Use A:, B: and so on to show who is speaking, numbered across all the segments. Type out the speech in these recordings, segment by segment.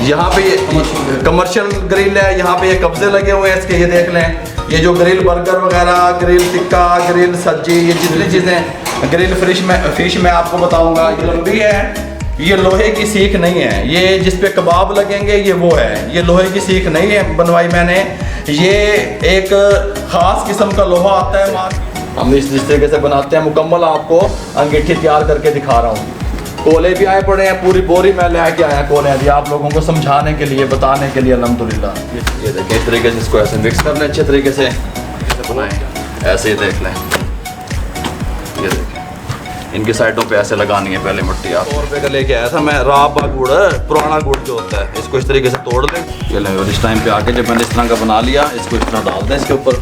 A: यहाँ पे ये कमर्शियल ग्रिल है, यहाँ पे ये कब्जे लगे हुए हैं इसके, ये देख लें। ये जो ग्रिल बर्गर वगैरह, ग्रिल टिक्का, ग्रिल सब्जी, ये जितनी चीज़ें, ग्रिल फिश में आपको बताऊंगा, ये लंबी है। ये लोहे की सीख नहीं है, ये जिस पे कबाब लगेंगे ये वो है, ये लोहे की सीख नहीं है बनवाई मैंने। ये एक ख़ास किस्म का लोहा आता है, हम जिस तरीके से बनाते हैं मुकम्मल आपको अंगीठी तैयार करके दिखा रहा हूँ। कोले भी आए पड़े हैं, पूरी बोरी में ले आके आया कोले अभी आप लोगों को समझाने के लिए, बताने के लिए अल्हम्दुलिल्लाह। ये देखें, इस तरीके से इसको ऐसे मिक्स कर लें अच्छे तरीके से, बनाएं ऐसे ही देख लें। ये देखें, इनकी साइडों पे ऐसे लगानी है पहले मिट्टी। आप 100 रुपये का लेके आया था मैं, राबा गुड़, पुराना गुड़ जो होता है, इसको इस तरीके से तोड़ लें। ये लें, और इस टाइम पे आके जब मैंने इस तरह का बना लिया, इसको इस तरह डाल दें इसके ऊपर।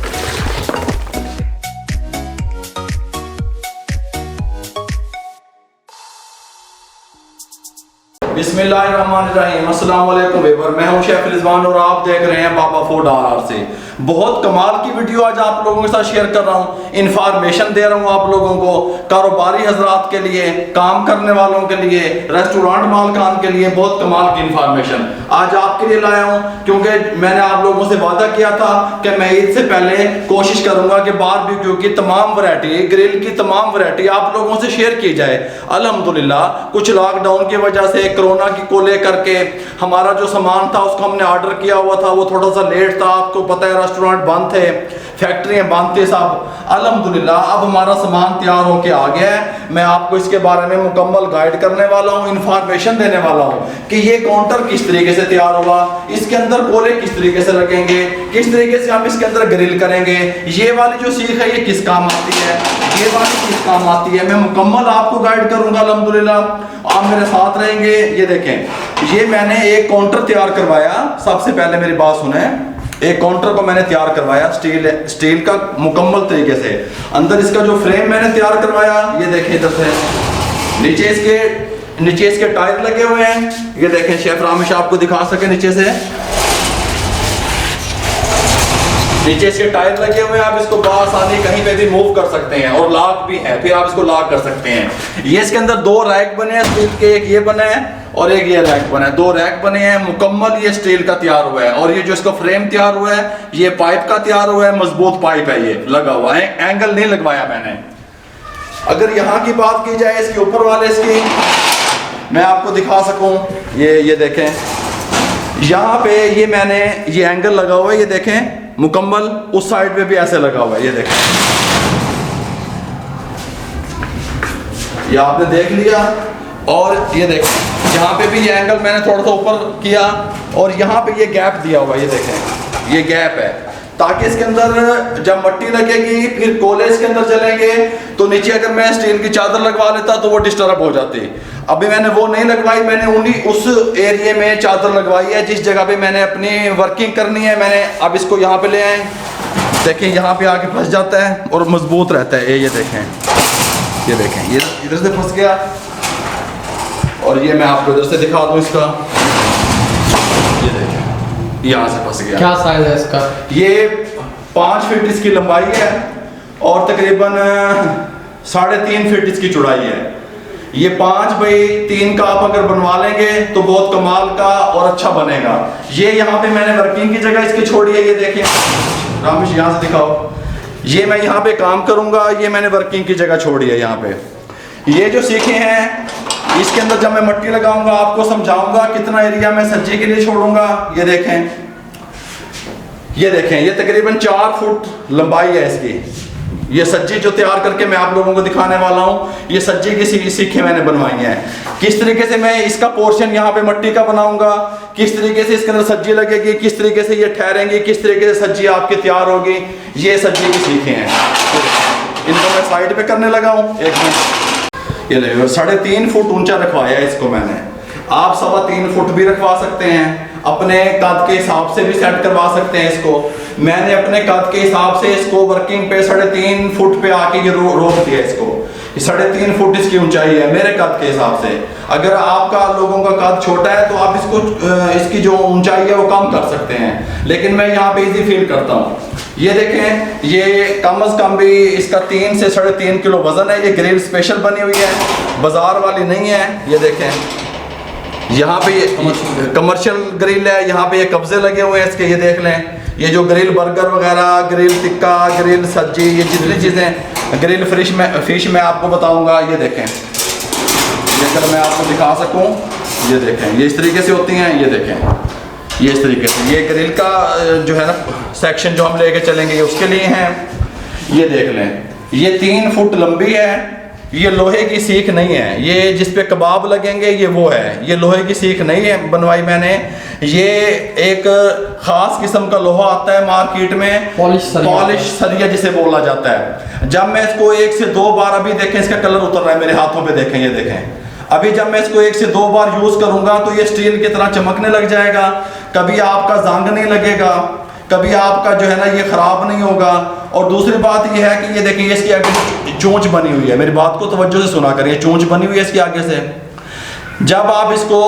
A: बिस्मिल्लाहिर्रहमानिर्रहीम, अस्सलाम वालेकुम व्यूअर, मैं हूं शेफ रिजवान और आप देख रहे हैं बाबा फूड आर से। बहुत कमाल की वीडियो आज आप लोगों के साथ शेयर कर रहा हूं, इंफॉर्मेशन दे रहा हूं आप लोगों को, कारोबारी हजरात के लिए, काम करने वालों के लिए, रेस्टोरेंट मालकान के लिए बहुत कमाल की इंफॉर्मेशन आज आपके लिए लाया हूं। क्योंकि मैंने आप लोगों से वादा किया था कि मैं ईद से पहले कोशिश करूंगा कि बारबेक्यू की तमाम वैरायटी, ग्रिल की तमाम वैरायटी आप लोगों से शेयर की जाए। अल्हम्दुलिल्लाह कुछ लॉकडाउन की वजह से, कोरोना को लेकर के हमारा जो सामान था उसको हमने ऑर्डर किया हुआ था, वो थोड़ा सा लेट था। आपको पता है रेस्टोरेंट बंद थे, फैक्ट्रियां बंद थी सब। अल्हम्दुलिल्लाह अब हमारा सामान तैयार होके आ गया है। मैं आपको इसके बारे में मुकम्मल गाइड करने वाला हूँ, इंफॉर्मेशन देने वाला हूँ कि ये काउंटर किस तरीके से तैयार होगा, इसके अंदर कोले किस तरीके से लगेंगे, किस तरीके से हम इसके अंदर ग्रिल करेंगे, ये वाली जो सीख है ये किस काम आती है, ये वाली किस काम आती है, मैं मुकम्मल आपको गाइड करूंगा। अल्हम्दुलिल्लाह आप मेरे साथ रहेंगे। ये देखें, ये मैंने एक काउंटर तैयार करवाया। सबसे पहले मेरी बात सुने, एक काउंटर को मैंने तैयार करवाया स्टील का मुकम्मल तरीके से। अंदर इसका जो फ्रेम मैंने तैयार करवाया, ये देखें इधर से नीचे इसके टायर लगे हुए हैं। ये देखें, शेफ रामेश आपको दिखा सके, नीचे इसके टायर लगे हुए हैं। आप इसको आसानी कहीं पे भी मूव कर सकते हैं, और लॉक भी है, फिर आप इसको लॉक कर सकते हैं। ये इसके अंदर 2 रैक बने हैं स्टील के, एक ये बना है और एक ये रैक बना है, 2 रैक बने हैं मुकम्मल। ये स्टील का तैयार हुआ है, और ये जो इसका फ्रेम तैयार हुआ है ये पाइप का तैयार हुआ है, मजबूत पाइप है, ये लगा हुआ है, एंगल नहीं लगवाया मैंने। अगर यहाँ की बात की जाए इसके ऊपर वाले इसकी, मैं आपको दिखा सकूं, ये देखें, यहाँ पे ये मैंने ये एंगल लगा हुआ है, ये देखें मुकम्मल। उस साइड पे भी ऐसे लगा हुआ है, ये देखें, ये आपने देख लिया। और ये देखें, यहाँ पे भी ये एंगल मैंने थोड़ा सा ऊपर किया, और यहाँ पे ये गैप दिया हुआ है, ये देखें, ये गैप है, ताकि इसके अंदर जब मट्टी लगेगी, फिर कोले इसके अंदर चलेंगे, तो नीचे अगर मैं स्टील की चादर लगवा लेता तो वो डिस्टर्ब हो जाती। अभी मैंने वो नहीं लगवाई, मैंने उस एरिया में चादर लगवाई है जिस जगह पे मैंने अपनी वर्किंग करनी है। मैंने अब इसको यहाँ पे ले आए, देखें यहाँ पे आके फंस जाता है और मजबूत रहता है। ये देखें, ये इधर से फंस गया, और ये मैं आपको इधर से दिखा दूँ इसका, ये देखें यहाँ से फंस गया।
B: क्या साइज है इसका?
A: ये 5 फीट इसकी लंबाई है, और तकरीबन 3.5 फीट इसकी चौड़ाई है। ये 5 बाई 3 का आप अगर बनवा लेंगे तो बहुत कमाल का और अच्छा बनेगा। ये यहाँ पे मैंने वर्किंग की जगह इसकी छोड़ी है, ये देखें रामेश, यहाँ से दिखाओ, ये मैं यहाँ पे काम करूँगा, ये मैंने वर्किंग की जगह छोड़ी है यहाँ पे। ये जो सीखे हैं इसके अंदर जब मैं मट्टी लगाऊंगा आपको समझाऊंगा कितना एरिया मैं सब्जी के लिए छोड़ूंगा। ये देखें, ये तकरीबन 4 फुट लंबाई है इसकी। ये सज्जी जो तैयार करके मैं आप लोगों को दिखाने वाला हूँ, ये सज्जी की सीखें मैंने बनवाई हैं। किस तरीके से मैं इसका पोर्शन यहाँ पे मट्टी का बनाऊंगा, किस तरीके से इसके अंदर सज्जी लगेगी, किस तरीके से ये ठहरेंगी, किस तरीके से सज्जी आपकी तैयार होगी, ये सज्जी की सीखें हैं। इनको मैं साइड पे करने लगा हूँ। एक मिनट, ये ले 3.5 फुट ऊंचा रखवाया है इसको मैंने। आप 3.25 फुट भी रखवा सकते हैं, अपने कद के हिसाब से भी सेट करवा सकते हैं इसको। मैंने अपने कद के हिसाब से इसको वर्किंग पे 3.5 फुट पे आके ये रोक दिया इसको। 3.5 फुट इसकी ऊंचाई है मेरे कद के हिसाब से। अगर आपका लोगों का कद छोटा है तो आप इसको इसकी जो ऊंचाई है वो कम कर सकते हैं, लेकिन मैं यहाँ पे इजी फील करता हूँ। ये देखें, ये कम से कम भी इसका 3 से 3.5 किलो वजन है। ये ग्रिल स्पेशल बनी हुई है, बाजार वाली नहीं है। ये देखें, यहाँ पे ये कमर्शियल ग्रिल है, यहाँ पे ये कब्जे लगे हुए हैं इसके, ये देख लें। ये जो ग्रिल बर्गर वगैरह, ग्रिल टिक्का, ग्रिल सब्जी, ये जितनी चीज़ें, ग्रिल फिश में आपको बताऊंगा। ये देखें, ये अगर मैं आपको दिखा सकूं, ये देखें, ये इस तरीके से होती हैं। ये देखें, ये इस तरीके से, ये ग्रिल का जो है ना सेक्शन जो हम लेके चलेंगे ये उसके लिए हैं। ये देख लें, ये 3 फुट लंबी है। ये लोहे की सीख नहीं है, ये जिस पे कबाब लगेंगे ये वो है, ये लोहे की सीख नहीं है बनवाई मैंने। ये एक ख़ास किस्म का लोहा आता है मार्केट में, पॉलिश सरिया जिसे बोला जाता है। जब मैं इसको 1 से 2 बार, अभी देखें इसका कलर उतर रहा है मेरे हाथों पे, देखें, ये देखें। अभी जब मैं इसको 1 से 2 बार यूज़ करूँगा तो ये स्टील की तरह चमकने लग जाएगा। कभी आपका जंग नहीं लगेगा, कभी आपका जो है ना ये ख़राब नहीं होगा। और दूसरी बात ये है कि ये देखिए, इसकी आगे चोंच बनी हुई है, मेरी बात को तवज्जो से सुना करिए, चोंच बनी हुई है इसके आगे से। जब आप इसको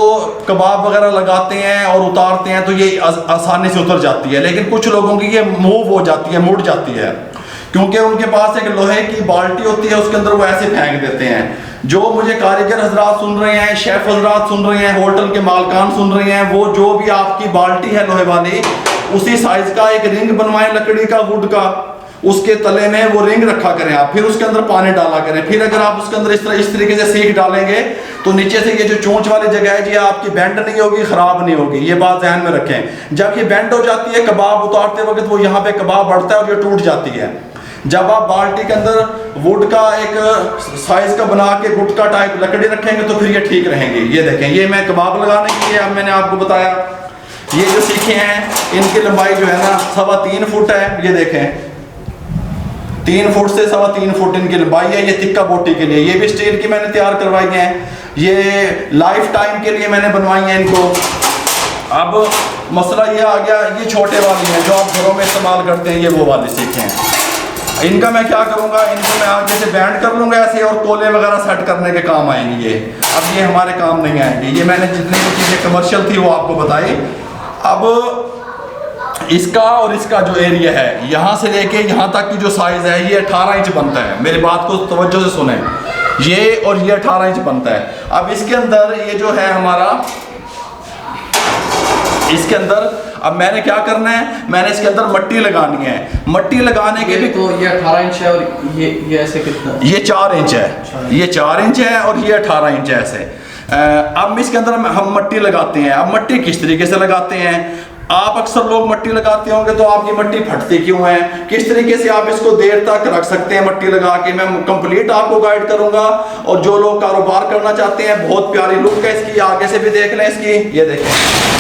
A: कबाब वगैरह लगाते हैं और उतारते हैं तो ये आसानी से उतर जाती है, लेकिन कुछ लोगों की ये मूव हो जाती है, मुड़ जाती है, क्योंकि उनके पास एक लोहे की बाल्टी होती है, उसके अंदर वो ऐसे फेंक देते हैं। जो मुझे कारीगर हजरात सुन रहे हैं, शेफ हजरात सुन रहे हैं, होटल के मालकान सुन रहे हैं, वो जो भी आपकी बाल्टी है लोहे वाली, उसी साइज का एक रिंग बनवाएं लकड़ी का, वुड का, उसके तले में वो रिंग रखा करें आप, फिर उसके अंदर पानी डाला करें। फिर अगर आप उसके अंदर इस तरीके से सीख डालेंगे तो नीचे से ये जो चोंच वाली जगह है जी आपकी बेंड नहीं होगी, खराब नहीं होगी। ये बात ध्यान में रखें। जब ये बेंड हो जाती है कबाब उतारते वक्त, वो यहाँ पे कबाब बढ़ता है और ये टूट जाती है। जब आप बाल्टी के अंदर वुड का एक साइज का बना के गुटका टाइप लकड़ी रखेंगे तो फिर ये ठीक रहेंगे। ये देखें, ये मैं कबाब लगाने के लिए अब मैंने आपको बताया। ये जो सीखे हैं इनकी लंबाई जो है ना 3.25 फुट है। ये देखें, 3 फुट से 3.25 फुट इनकी लंबाई है। ये तिक्का बोटी के लिए, ये भी स्टील की मैंने तैयार करवाई हैं। ये लाइफ टाइम के लिए मैंने बनवाई हैं इनको। अब मसला ये आ गया, ये छोटे वाली हैं जो आप घरों में इस्तेमाल करते हैं, ये वो वाली सीखे हैं। इनका मैं क्या करूँगा, इनको मैं आगे से बैंड कर लूँगा ऐसे, और कोले वगैरह सेट करने के काम आएंगे ये। अब ये हमारे काम नहीं आएंगे। ये मैंने जितनी भी चीज़ें कमर्शियल थी वो आपको बताई। अब इसका और इसका जो एरिया है, यहाँ से लेके यहाँ तक की जो साइज़ है, ये 18 इंच बनता है। मेरी बात को तवज्जो से सुने, ये और ये 18 इंच बनता है। अब इसके अंदर ये जो है हमारा, इसके अंदर अब मैंने क्या करना है, मैंने इसके अंदर मट्टी लगानी है। मट्टी लगाने के भी
B: तो ये 18 इंच है और ये ऐसे कितना,
A: ये 4 इंच है, ये 4 इंच है और ये 18 इंच है ऐसे। अब इसके अंदर हम मट्टी लगाते हैं। अब मट्टी किस तरीके से लगाते हैं, आप अक्सर लोग मट्टी लगाते होंगे तो आपकी मट्टी फटती क्यों है, किस तरीके से आप इसको देर तक रख सकते हैं मट्टी लगा के, मैं कंप्लीट आपको गाइड करूंगा। और जो लोग कारोबार करना चाहते हैं, बहुत प्यारी लुक है इसकी, आगे से भी देख लें इसकी। ये देखें,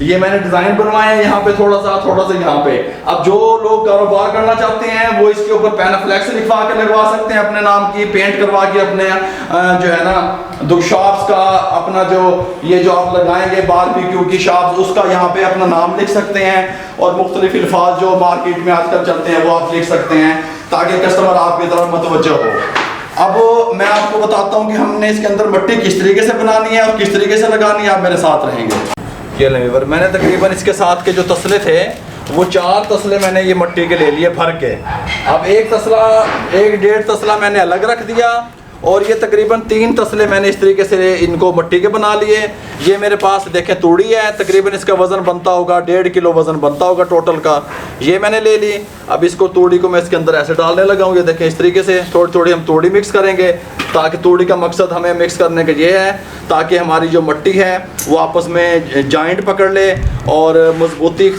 A: ये मैंने डिजाइन बनवाए हैं यहाँ पे थोड़ा सा यहाँ पे। अब जो लोग कारोबार करना चाहते हैं वो इसके ऊपर पैनाफ्लेक्स लिखवा के लगवा सकते हैं अपने नाम की, पेंट करवा के अपने जो है ना दुख शॉप्स का अपना जो ये जो आप लगाएंगे बारबेक्यू की शॉप्स, उसका यहाँ पे अपना नाम लिख सकते हैं। और मुख्तलिफ अल्फाज जो मार्केट में आजकल चलते हैं वो आप लिख सकते हैं, ताकि कस्टमर आपकी तरफ मुतवज्जो हो। अब मैं आपको बताता हूँ कि हमने इसके अंदर मट्टी किस तरीके से बनानी है और किस तरीके से लगानी है। आप मेरे साथ रहेंगे। ये लेवर मैंने तकरीबन इसके साथ के जो तसले थे वो 4 तसले मैंने ये मट्टी के ले लिए भर के। अब एक तसला 1.5 तसला मैंने अलग रख दिया और ये तकरीबन 3 तसले मैंने इस तरीके से इनको मट्टी के बना लिए। ये मेरे पास देखें तूड़ी है, तकरीबन इसका वज़न बनता होगा 1.5 किलो वज़न बनता होगा टोटल का, ये मैंने ले ली। अब इसको तूड़ी को मैं इसके अंदर ऐसे डालने लगा हूँ। ये देखें इस तरीके से थोड़ी थोड़ी हम तूड़ी मिक्स करेंगे, ताकि तूड़ी का मकसद हमें मिक्स करने का ये है ताकि हमारी जो मट्टी है वो आपस में जॉइंट पकड़ ले और मजबूती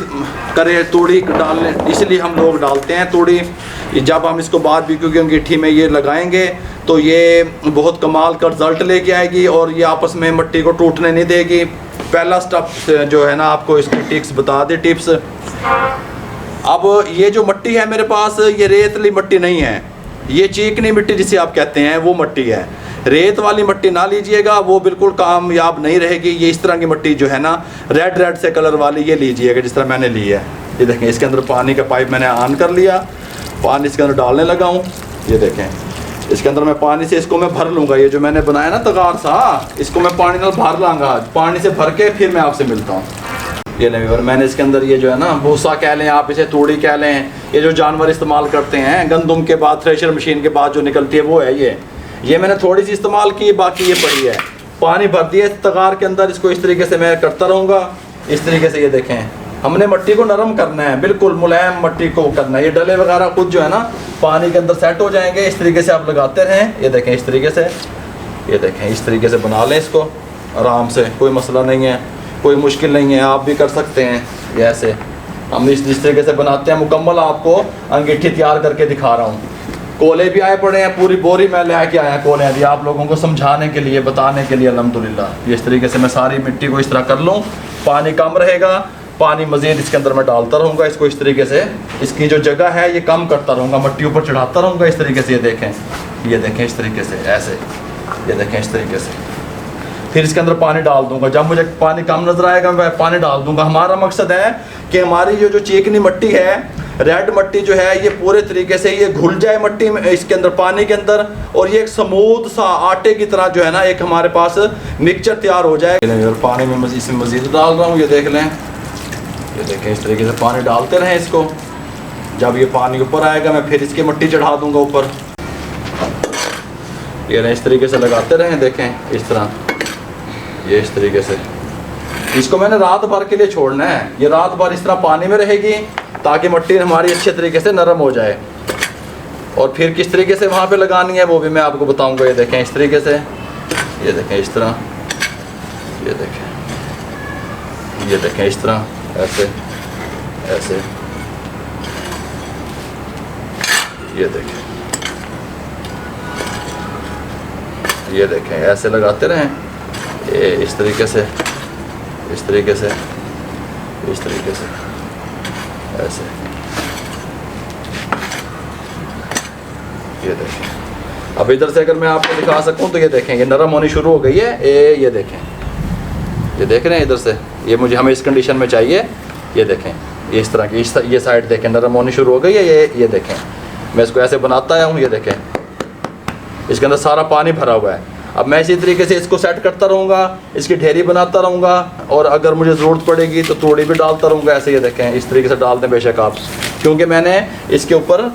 A: करे तूड़ी डालने, इसलिए हम लोग डालते हैं तूड़ी। जब हम इसको बारबेक्यू की अंगीठी में ये लगाएंगे तो ये बहुत कमाल का रिजल्ट लेके आएगी और ये आपस में मट्टी को टूटने नहीं देगी। पहला स्टेप जो है ना आपको इसकी टिप्स बता दे टिप्स। अब ये जो मट्टी है मेरे पास, ये रेतली मट्टी नहीं है, ये चीकनी मिट्टी जिसे आप कहते हैं वो मट्टी है। रेत वाली मट्टी ना लीजिएगा, वो बिल्कुल कामयाब नहीं रहेगी। ये इस तरह की मट्टी जो है ना रेड से कलर वाली ये लीजिएगा जिस तरह मैंने ली है। ये देखें इसके अंदर पानी का पाइप मैंने ऑन कर लिया, पानी इसके अंदर डालने लगा हूँ। ये देखें इसके अंदर मैं पानी से इसको मैं भर लूँगा। ये जो मैंने बनाया ना तगार सा, इसको मैं पानी में भर लाऊंगा। पानी से भर के फिर मैं आपसे मिलता हूँ। ये नहीं, और मैंने इसके अंदर ये जो है ना भूसा कह लें आप, इसे तूड़ी कह लें, ये जो जानवर इस्तेमाल करते हैं गंदुम के बाद थ्रेशर मशीन के बाद जो निकलती है वो है ये मैंने थोड़ी सी इस्तेमाल की, बाकी ये पड़ी है। पानी भर दिया इस तगार के अंदर। इसको इस तरीके से मैं करता रहूँगा इस तरीके से। ये देखें, हमने मट्टी को नरम करना है, बिल्कुल मुलायम मट्टी को करना है। ये डले वगैरह कुछ जो है ना पानी के अंदर सेट हो जाएंगे। इस तरीके से आप लगाते रहें। ये देखें इस तरीके से, ये देखें इस तरीके से बना लें इसको आराम से, कोई मसला नहीं है, कोई मुश्किल नहीं है, आप भी कर सकते हैं। ये ऐसे हम जिस तरीके से बनाते हैं मुकम्मल आपको अंगीठी तैयार करके दिखा रहा हूँ। कोले भी आए पड़े हैं, पूरी बोरी मैं लेके आया कोले अभी आप लोगों को समझाने के लिए, बताने के लिए। अल्हम्दुलिल्लाह इस तरीके से मैं सारी मिट्टी को इस तरह कर लूँ, पानी कम रहेगा, पानी मज़ीद इसके अंदर मैं डालता रहूँगा। इसको इस तरीके से इसकी जो जगह है ये कम करता रहूँगा, मट्टी ऊपर चढ़ाता रहूँगा इस तरीके से। ये देखें इस तरीके से ऐसे, ये देखें इस तरीके से। फिर इसके अंदर पानी डाल दूंगा, जब मुझे पानी कम नज़र आएगा मैं पानी डाल दूंगा। हमारा मकसद है कि हमारी जो चिकनी मिट्टी है, रेड मट्टी जो है, ये पूरे तरीके से ये घुल जाए मट्टी में, इसके अंदर पानी के अंदर, और ये एक स्मूथ सा आटे की तरह जो है ना एक हमारे पास मिक्सचर तैयार हो जाए। और पानी में इसमें मज़ीद डाल रहा हूँ, ये देख लें, ये देखें इस तरीके से पानी डालते रहें इसको। जब ये पानी ऊपर आएगा मैं फिर इसकी मिट्टी चढ़ा दूंगा ऊपर। ये इस तरीके से लगाते रहें, देखें इस तरह, ये इस तरीके से। इसको मैंने रात भर के लिए छोड़ना है, ये रात भर इस तरह पानी में रहेगी ताकि मिट्टी हमारी अच्छे तरीके से नरम हो जाए। और फिर किस तरीके से वहाँ पे लगानी है वो भी मैं आपको बताऊंगा। ये देखें इस तरीके से, ये देखें इस तरह, ये देखें, ये देखें इस तरह, ऐसे ऐसे, ये देखें, ये देखें ऐसे लगाते रहें, ये इस तरीके से, इस तरीके से, इस तरीके से, ऐसे, ये देखें। अब इधर से अगर मैं आपको दिखा सकूं तो ये देखें ये नरम होनी शुरू हो गई है। ये देखें, ये देख रहे हैं इधर से, ये मुझे हमें इस कंडीशन में चाहिए। ये देखें ये इस तरह की, ये साइड देखें नरम होनी शुरू हो गई है। ये देखें मैं इसको ऐसे बनाता आया हूँ, ये देखें इसके अंदर सारा पानी भरा हुआ है। अब मैं इसी तरीके से इसको सेट करता रहूँगा, इसकी ढेरी बनाता रहूँगा, और अगर मुझे ज़रूरत पड़ेगी तो तोड़ी भी डालता रहूँगा। ऐसे ये देखें इस तरीके से डाल दें बेशक आप, क्योंकि मैंने इसके ऊपर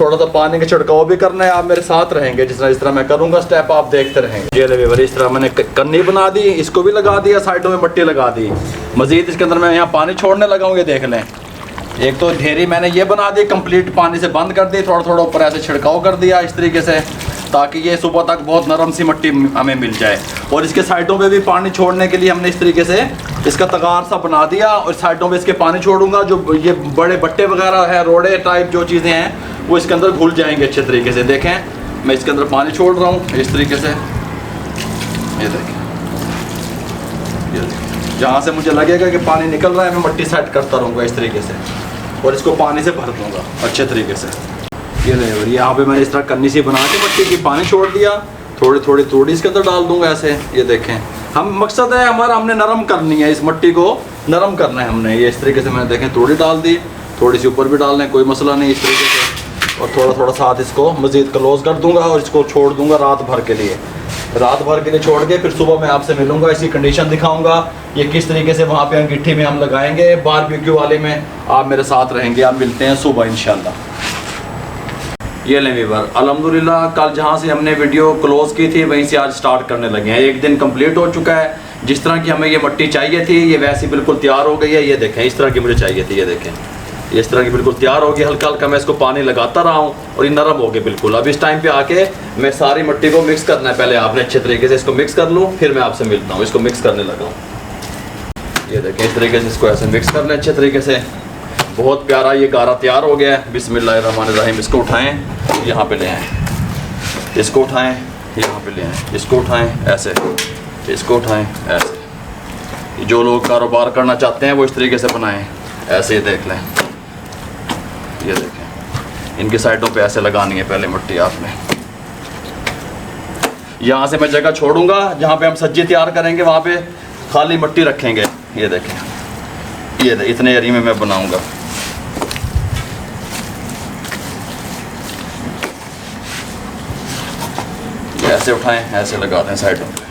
A: थोड़ा सा पानी का छिड़काव भी करना है। आप मेरे साथ रहेंगे, जिस तरह मैं करूँगा स्टेप आप देखते रहेंगे। ये लेवर इस तरह मैंने कन्नी बना दी, इसको भी लगा दिया, साइडों में मट्टी लगा दी। मज़ीद इसके अंदर मैं यहाँ पानी छोड़ने लगा हूँ, ये देख लें। एक तो ढेरी मैंने ये बना दी कंप्लीट, पानी से बंद कर दी, थोड़ा थोड़ा ऊपर ऐसे छिड़काव कर दिया इस तरीके से, ताकि ये सुबह तक बहुत नरम सी मिट्टी हमें मिल जाए। और इसके साइडों पे भी पानी छोड़ने के लिए हमने इस तरीके से इसका तगार सा बना दिया, और साइडों पे इसके पानी छोड़ूंगा। जो ये बड़े बट्टे वगैरह है, रोड़े टाइप जो चीज़ें हैं, वो इसके अंदर घुल जाएंगे अच्छे तरीके से। देखें मैं इसके अंदर पानी छोड़ रहा हूँ इस तरीके से, ये देखें, ये देखें। जहाँ से मुझे लगेगा कि पानी निकल रहा है मैं मिट्टी सेट करता रहूँगा इस तरीके से, और इसको पानी से भर दूँगा अच्छे तरीके से। ये नहीं, और यहाँ पे मैंने इस तरह कन्नी सी बना के मिट्टी की पानी छोड़ दिया, थोड़ी थोड़ी थोड़ी इसके अंदर डाल दूंगा ऐसे। ये देखें हम मकसद है हमारा, हमने नरम करनी है इस मिट्टी को, नरम करना है हमने। ये इस तरीके से मैंने देखें थोड़ी डाल दी, थोड़ी सी ऊपर भी डाल लें, कोई मसला नहीं इस तरीके से। और थोड़ा थोड़ा साथ इसको मज़ीद क्लोज़ कर दूंगा, और इसको छोड़ दूंगा रात भर के लिए। रात भर के लिए छोड़ के फिर सुबह मैं आपसे मिलूंगा, इसकी कंडीशन दिखाऊंगा, ये किस तरीके से वहाँ पे अंगीठी में हम लगाएंगे, बारबेक्यू वाले में। आप मेरे साथ रहेंगे, आप मिलते हैं सुबह इंशाल्लाह। ये लें वीवर, अल्हम्दुलिल्लाह कल जहाँ से हमने वीडियो क्लोज़ की थी वहीं से आज स्टार्ट करने लगे हैं। एक दिन कंप्लीट हो चुका है। जिस तरह की हमें ये मिट्टी चाहिए थी ये वैसी बिल्कुल तैयार हो गई है। ये देखें इस तरह की मुझे चाहिए थी, ये देखें इस तरह की बिल्कुल तैयार हो गई। हल्का हल्का मैं इसको पानी लगाता रहा हूँ और ये नरम हो गई बिल्कुल। अब इस टाइम पे आके मैं सारी मिट्टी को मिक्स करना है। पहले आपने अच्छे तरीके से इसको मिक्स कर लूँ, फिर मैं आपसे मिलता हूँ। इसको मिक्स करने लगा हूँ, ये देखें इस तरीके से इसको ऐसे मिक्स कर लें अच्छे तरीके से। बहुत प्यारा ये गारा तैयार हो गया है। बिस्मिल्लाहिर्रहमानिर्रहीम। इसको उठाएं, यहाँ पे ले आएँ, इसको उठाएं, यहाँ पे ले आएँ, इसको उठाएं ऐसे, इसको उठाएं ऐसे। जो लोग कारोबार करना चाहते हैं वो इस तरीके से बनाएं ऐसे। ये देख लें, ये देखें इनकी साइडों पे ऐसे लगानी है पहले मिट्टी आपने। यहाँ से मैं जगह छोड़ूंगा जहाँ पे हम सब्जी तैयार करेंगे, वहाँ पे खाली मिट्टी रखेंगे। ये देखें, ये इतने एरिया में मैं बनाऊंगा। ऐसे उठाएं, ऐसे लगा दें साइडों पे।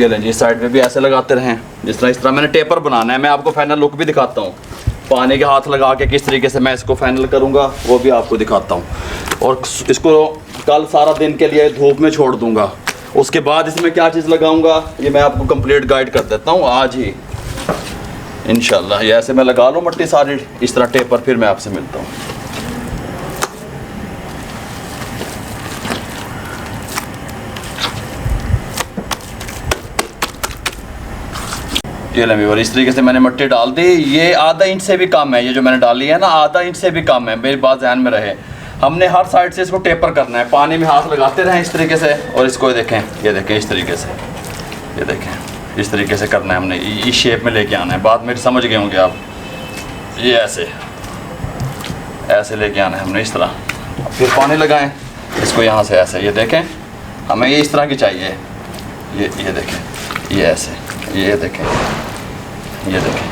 A: ये लें जी, साइड पे भी ऐसे लगाते रहें जिस तरह। इस तरह मैंने टेपर बनाना है। मैं आपको फाइनल लुक भी दिखाता हूँ, पानी के हाथ लगा के किस तरीके से मैं इसको फाइनल करूँगा वो भी आपको दिखाता हूँ। और इसको कल सारा दिन के लिए धूप में छोड़ दूँगा। उसके बाद इसमें क्या चीज़ लगाऊंगा ये मैं आपको कंप्लीट गाइड कर देता हूँ आज ही इंशाल्लाह। ये ऐसे मैं लगा लूँ मट्टी सारी इस तरह टेपर, फिर मैं आपसे मिलता हूँ। ये लंबी, और इस तरीके से मैंने मट्टी डाल दी। ये आधा इंच से भी कम है, ये जो मैंने डाली है ना आधा इंच से भी कम है, मेरी बात ध्यान में रहे। हमने हर साइड से इसको टेपर करना है, पानी में हाथ लगाते रहें इस तरीके से। और इसको देखें, ये देखें इस तरीके से, ये देखें इस तरीके से करना है हमने, इस शेप में लेके आना है। बात मेरी समझ गए होंगे आप। ये ऐसे ऐसे लेके आना है हमने इस तरह। फिर पानी लगाएं इसको यहाँ से ऐसे, ये देखें हमें ये इस तरह की चाहिए। ये देखें, ये ऐसे, ये देखें, ये देखें,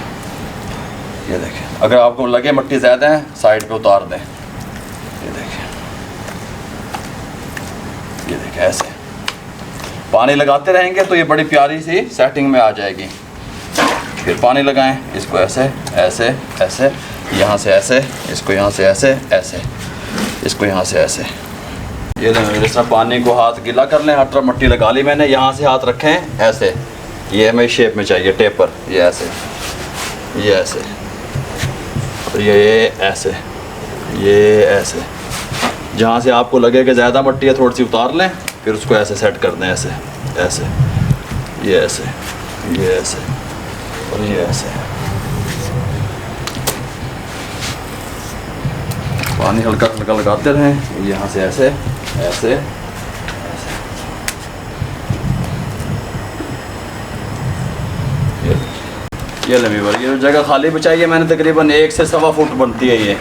A: ये देखें। अगर आपको लगे मट्टी ज़्यादा है साइड पे उतार दें। ये देखें, ये देखें ऐसे पानी लगाते रहेंगे तो ये बड़ी प्यारी सी सेटिंग में आ जाएगी। फिर पानी लगाएं इसको ऐसे ऐसे ऐसे, यहाँ से ऐसे, इसको यहाँ से ऐसे ऐसे, इसको यहाँ से ऐसे। ये लें, इस तरह पानी को हाथ गीला कर लें। हर तरफ मट्टी लगा ली मैंने, यहाँ से हाथ रखें ऐसे, ये हमें शेप में चाहिए टेपर। ये ऐसे, ये ऐसे, ये ऐसे, ये ऐसे। जहाँ से आपको लगे कि ज़्यादा मट्टी है थोड़ी सी उतार लें, फिर उसको ऐसे सेट कर दें ऐसे ऐसे, ये ऐसे, ये ऐसे और ये ऐसे। पानी हल्का हल्का लगाते रहें, यहाँ से ऐसे ऐसे ऐसे। ये लंबी, ये जगह खाली बचाई है मैंने, तकरीबन 1 से 1.25 फुट बनती है ये।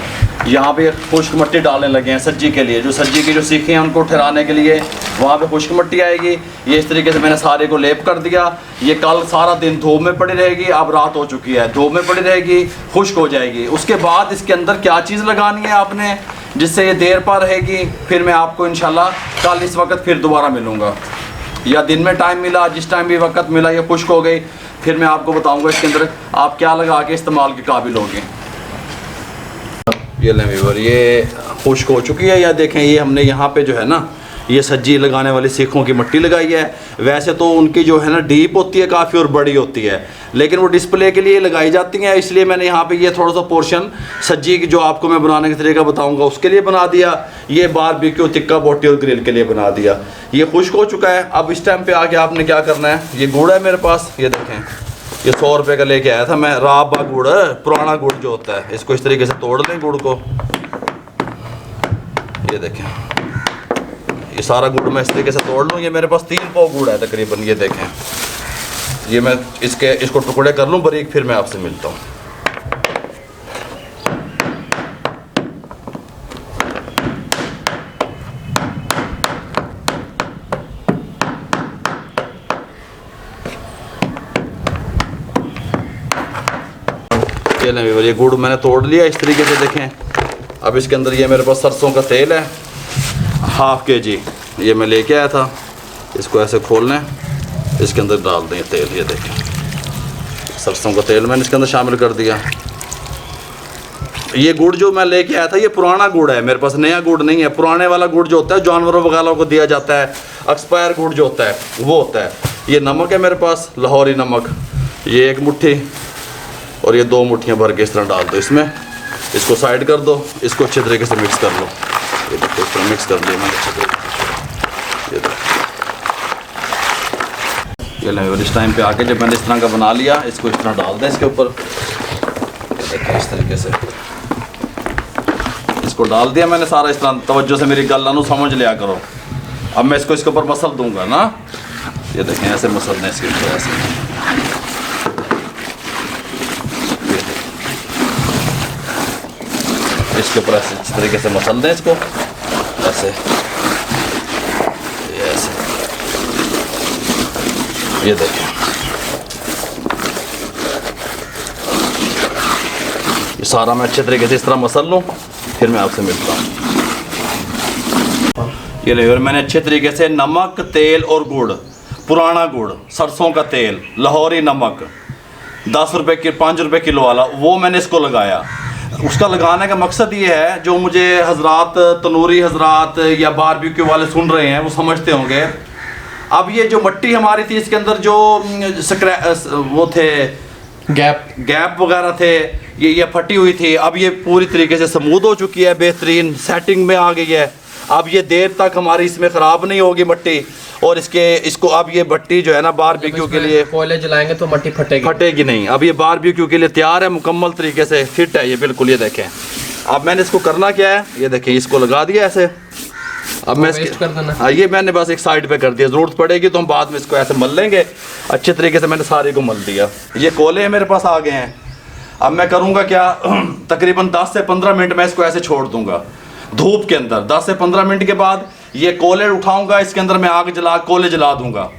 A: यहाँ पे खुश्क मिट्टी डालने लगे हैं सज्जी के लिए, जो सज्जी की जो सीखें हैं उनको ठहराने के लिए वहाँ पे खुश्क मिट्टी आएगी। ये इस तरीके से मैंने सारे को लेप कर दिया। ये कल सारा दिन धूप में पड़ी रहेगी, अब रात हो चुकी है, धूप में पड़ी रहेगी, खुश्क हो जाएगी। उसके बाद इसके अंदर क्या चीज़ लगानी है आपने जिससे ये देर पर रहेगी, फिर मैं आपको इंशाल्लाह कल इस वक्त फिर दोबारा मिलूँगा, या दिन में टाइम मिला, जिस टाइम भी वक्त मिला ये खुश्क हो गई, फिर मैं आपको बताऊँगा इसके अंदर आप क्या लगा के इस्तेमाल के काबिल होंगे। ये लें व्यूअर, ये खुश्क हो चुकी है। या देखें ये हमने यहाँ पे जो है ना ये सज्जी लगाने वाली सीखों की मिट्टी लगाई है। वैसे तो उनकी जो है ना डीप होती है काफ़ी और बड़ी होती है, लेकिन वो डिस्प्ले के लिए लगाई जाती हैं, इसलिए मैंने यहाँ पे ये थोड़ा सा पोर्शन सज्जी की जो आपको मैं बनाने का तरीका बताऊँगा उसके लिए बना दिया। ये बारबेक्यू टिक्का बोटी और ग्रिल के लिए बना दिया। ये खुश्क हो चुका है। अब इस टाइम पर आके आपने क्या करना है, ये गुड़ है मेरे पास, ये देखें ये 100 रुपये का लेके आया था मैं, राबा गुड़, पुराना गुड़ जो होता है। इसको इस तरीके से तोड़ लें गुड़ को, ये देखें ये सारा गुड़ मैं इस तरीके से तोड़ लूँ। ये मेरे पास 3 पाव गुड़ है तकरीबन, ये देखें। ये मैं इसको टुकड़े कर लूँ बारीक, फिर मैं आपसे मिलता हूँ। ये गुड़ मैंने तोड़ लिया इस तरीके से, देखें। अब इसके अंदर ये मेरे पास सरसों का तेल है 1/2 kg, ये मैं लेके आया था। इसको ऐसे खोल लें, इसके अंदर डाल दें तेल। ये देखें सरसों का तेल मैंने इसके अंदर शामिल कर दिया। ये गुड़ जो मैं लेके आया था ये पुराना गुड़ है मेरे पास, नया गुड़ नहीं है। पुराने वाला गुड़ जो होता है जानवरों वगैरह को दिया जाता है, एक्सपायर गुड़ जो होता है वो होता है। ये नमक है मेरे पास, लाहौरी नमक, ये 1 मुट्ठी और ये 2 मुट्ठियाँ भर के इस तरह डाल दो इसमें। इसको साइड कर दो, इसको अच्छे तरीके से मिक्स कर लो। ये देखो इस तरह मिक्स कर दिया मैंने अच्छे तरीके। ये देखो, ये लें। और इस टाइम पे आके जब मैंने इस तरह का बना लिया, इसको इस तरह डाल दें इसके ऊपर। देखिए इस तरीके से इसको डाल दिया मैंने सारा इस तरह। तवज्जो से मेरी गल ना समझ लिया करो। अब मैं इसको इसके ऊपर मसल दूंगा ना, ये देखें ऐसे मसल दें इसके ऊपर ऐसे। इसके ऊपर ऐसे इस तरीके से मसल दें इसको ऐसे, ये ऐसे, ये देखें। ये सारा मैं अच्छे तरीके से इस तरह मसल लूँ, फिर मैं आपसे मिलता हूँ। ये ले, और मैंने अच्छे तरीके से नमक, तेल और गुड़ पुराना गुड़, सरसों का तेल, लाहौरी नमक, 10 रुपये की 5 रुपये किलो वाला, वो मैंने इसको लगाया। उसका लगाने का मकसद ये है, जो मुझे हजरात तनूरी हजरात या बारबेक्यू वाले सुन रहे हैं वो समझते होंगे। अब ये जो मट्टी हमारी थी इसके अंदर जो वो थे गैप वगैरह थे, ये फटी हुई थी, अब ये पूरी तरीके से स्मूथ हो चुकी है, बेहतरीन सेटिंग में आ गई है। अब ये देर तक हमारी इसमें ख़राब नहीं होगी मट्टी। और इसको अब ये भट्टी जो है ना बारबेक्यू के लिए,
B: कोयले जलाएंगे तो मट्टी फटेगी
A: नहीं। अब ये बारबेक्यू के लिए तैयार है, मुकम्मल तरीके से फिट है ये बिल्कुल। ये देखें, अब मैंने इसको करना क्या है, ये देखें, इसको लगा दिया ऐसे। अब मैं
B: कर देना।
A: हाँ, ये मैंने बस एक साइड पे कर दिया, ज़रूरत पड़ेगी तो हम बाद में इसको ऐसे मल लेंगे। अच्छे तरीके से मैंने सारे को मल दिया। ये कोले मेरे पास आ गए हैं। अब मैं करूँगा क्या, तकरीबन 10 से 15 मिनट मैं इसको ऐसे छोड़ दूँगा धूप के अंदर। 10 से 15 मिनट के बाद ये कोले उठाऊँगा, इसके अंदर मैं आग जला कोले जला दूँगा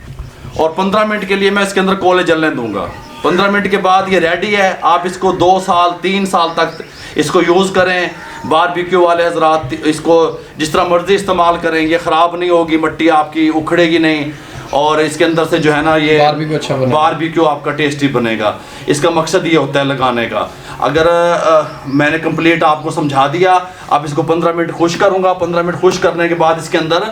A: और 15 मिनट के लिए मैं इसके अंदर कोले जलने दूँगा। 15 मिनट के बाद ये रेडी है। आप इसको 2 साल 3 साल तक इसको यूज़ करें। बारबेक्यू वाले हजरात इसको जिस तरह मर्जी इस्तेमाल करें, ये ख़राब नहीं होगी, मट्टी आपकी उखड़ेगी नहीं, और इसके अंदर से जो है ना ये बारबेक्यू आपका टेस्टी बनेगा। इसका मकसद ये होता है लगाने का। अगर मैंने कंप्लीट आपको समझा दिया, अब इसको 15 मिनट खुश करूँगा। 15 मिनट खुश करने के बाद इसके अंदर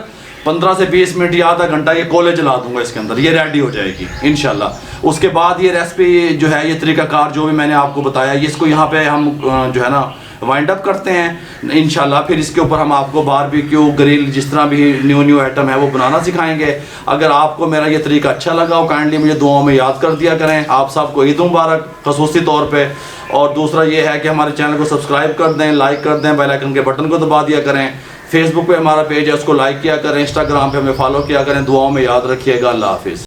A: 15 से 20 मिनट या आधा घंटा ये कोले जला दूंगा इसके अंदर, ये रेडी हो जाएगी इंशाल्लाह। उसके बाद ये रेसिपी जो है, ये तरीकाकार जो भी मैंने आपको बताया, ये इसको यहाँ पे हम जो है ना वाइंड अप करते हैं इंशाल्लाह। फिर इसके ऊपर हम आपको बारबेक्यू ग्रिल जिस तरह भी न्यू आइटम है वो बनाना सिखाएंगे। अगर आपको मेरा ये तरीका अच्छा लगा हो, काइंडली मुझे दुआओं में याद कर दिया करें। आप सबको ईद मुबारक खसूसी तौर पे। और दूसरा ये है कि हमारे चैनल को सब्सक्राइब कर दें, लाइक कर दें, बेल आइकन के बटन को दबा दिया करें। फेसबुक पे हमारा पेज है, उसको लाइक किया करें। इंस्टाग्राम पे हमें फॉलो किया करें। दुआओं में याद रखिएगा। अल्लाह हाफिज़।